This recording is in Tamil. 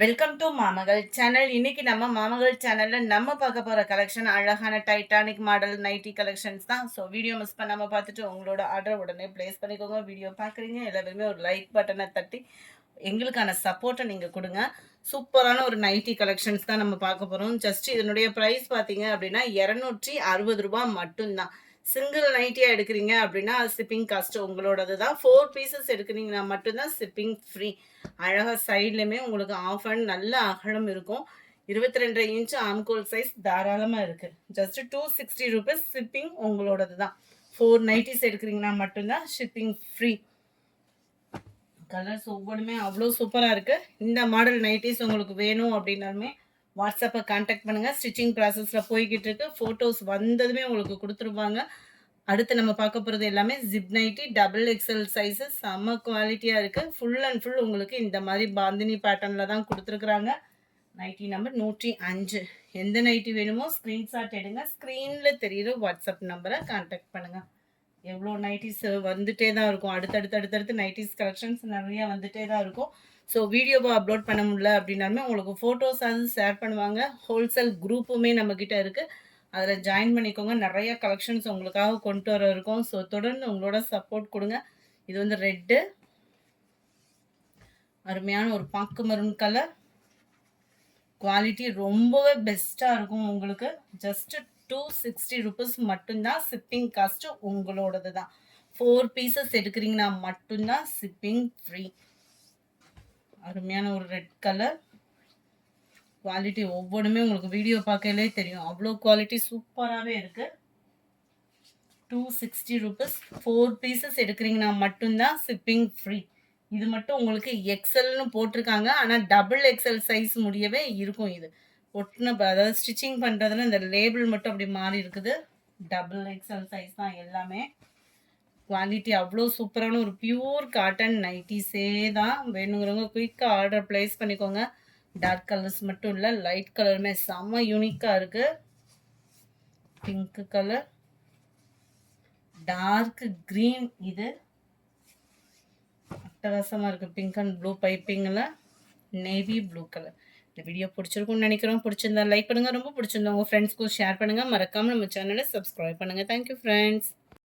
Welcome to மாமகள் channel. இன்னைக்கு நம்ம மாமகள் சேனல்ல நம்ம பார்க்க போற கலெக்ஷன் அழகான டைட்டானிக் மாடல் நைட்டி கலெக்ஷன்ஸ் தான். ஸோ வீடியோ மிஸ் பண்ணாம பார்த்துட்டு உங்களோட ஆர்டர் உடனே பிளேஸ் பண்ணிக்கோங்க. வீடியோ பார்க்குறீங்க எல்லாருமே ஒரு லைக் பட்டனை தட்டி எங்களுக்கான சப்போர்ட்டை நீங்கள் கொடுங்க. சூப்பரான ஒரு நைட்டி கலெக்ஷன்ஸ் தான் நம்ம பார்க்க போகிறோம். ஜஸ்ட் இதனுடைய ப்ரைஸ் பார்த்தீங்க அப்படின்னா 260 ரூபா மட்டும்தான். சிங்கிள் நைட்டியாக எடுக்கிறீங்க அப்படின்னா ஷிப்பிங் காஸ்ட் உங்களோடது தான். 4 பீசஸ் எடுக்கிறீங்கன்னா மட்டும்தான் ஷிப்பிங் ஃப்ரீ. அழகாக சைட்லையுமே உங்களுக்கு ஆஃப் அண்ட் நல்ல அகலம் இருக்கும். 22 இன்ச்சு ஆம்கோல் சைஸ் தாராளமாக இருக்குது. ஜஸ்ட் 260 ரூபீஸ் ஷிப்பிங் உங்களோடது தான். 4 நைட்டிஸ் எடுக்கிறீங்கன்னா மட்டும்தான் ஷிப்பிங் ஃப்ரீ. கலர்ஸ் ஒவ்வொன்றுமே அவ்வளோ சூப்பராக இருக்குது. இந்த மாடல் நைட்டிஸ் உங்களுக்கு வேணும் அப்படின்னாலுமே வாட்ஸ்அப்பை கான்டாக்ட் பண்ணுங்கள். ஸ்டிச்சிங் ப்ராசஸில் போய்கிட்டு இருக்கு. ஃபோட்டோஸ் வந்ததுமே உங்களுக்கு கொடுத்துருப்பாங்க. அடுத்து நம்ம பார்க்க போகிறது எல்லாமே zip nighty double XL size. செம்ம குவாலிட்டியாக இருக்குது. ஃபுல் அண்ட் ஃபுல் உங்களுக்கு இந்த மாதிரி பாந்தினி பேட்டர்னில் தான் கொடுத்துருக்குறாங்க. Nightie number 105. எந்த நைட்டி வேணுமோ ஸ்க்ரீன்ஷாட் எடுங்க. ஸ்க்ரீனில் தெரியுற வாட்ஸ்அப் நம்பரை கான்டாக்ட் பண்ணுங்கள். எவ்வளோ நைட்டிஸ் வந்துட்டே தான் இருக்கும். அடுத்தடுத்து நைட்டிஸ் கலெக்ஷன்ஸ் நிறையா வந்துட்டே தான் இருக்கும். ஸோ வீடியோவை அப்லோட் பண்ண முடியல அப்படின்னாலுமே உங்களுக்கு ஃபோட்டோஸ் அது ஷேர் பண்ணுவாங்க. ஹோல்சேல் குரூப்புமே நம்மக்கிட்ட இருக்குது. அதில் ஜாயின் பண்ணிக்கோங்க. நிறைய கலெக்ஷன்ஸ் உங்களுக்காக கொண்டு வர இருக்கும். ஸோ தொடர்ந்து உங்களோட சப்போர்ட் கொடுங்க. இது வந்து ரெட்டு, அருமையான ஒரு பாக்கு மரூன் கலர். குவாலிட்டி ரொம்பவே பெஸ்ட்டாக இருக்கும் உங்களுக்கு. ஜஸ்ட் 260 ரூபீஸ் மட்டும்தான். ஷிப்பிங் காஸ்ட்டு உங்களோடது தான். 4 பீசஸ் எடுக்கிறீங்கன்னா மட்டும்தான் ஷிப்பிங் ஃப்ரீ. அருமையான ஒரு ரெட் கலர். குவாலிட்டி ஒவ்வொன்றுமே உங்களுக்கு வீடியோ பார்க்கலே தெரியும். அவ்வளோ குவாலிட்டி சூப்பராகவே இருக்குது. 260 ரூபீஸ். 4 பீசஸ் எடுக்கிறீங்கன்னா மட்டும்தான் ஷிப்பிங் ஃப்ரீ. இது மட்டும் உங்களுக்கு எக்ஸல்னு போட்டிருக்காங்க. ஆனால் டபுள் எக்ஸல் சைஸ் முடியவே இருக்கும். இது ஒட்டின அதாவது ஸ்டிச்சிங் பண்ணுறதுல இந்த லேபிள் மட்டும் அப்படி மாறி இருக்குது. டபுள் எக்ஸல் சைஸ் தான் எல்லாமே. குவாலிட்டி அவ்வளோ சூப்பரான ஒரு பியூர் காட்டன் நைட்டிஸே தான். வேணுங்கிறவங்க குயிக்காக ஆர்டர் ப்ளேஸ் பண்ணிக்கோங்க. டார்க் கலர்ஸ் மட்டும் இல்லை, லைட் கலருமே செம்ம யூனிக்காக இருக்குது. பிங்க்கு கலர், டார்க் க்ரீன், இது அட்டகாசமாக இருக்குது. பிங்க் அண்ட் ப்ளூ பைப்பிங்கில் நேவி ப்ளூ கலர். இந்த வீடியோ பிடிச்சிருக்குன்னு நினைக்கிறோம். பிடிச்சிருந்தா லைக் பண்ணுங்கள். ரொம்ப பிடிச்சிருந்தா உங்கள் ஃப்ரெண்ட்ஸ்க்கும் ஷேர் பண்ணுங்கள். மறக்காமல் நம்ம சேனலை சப்ஸ்கிரைப் பண்ணுங்கள். Thank you friends.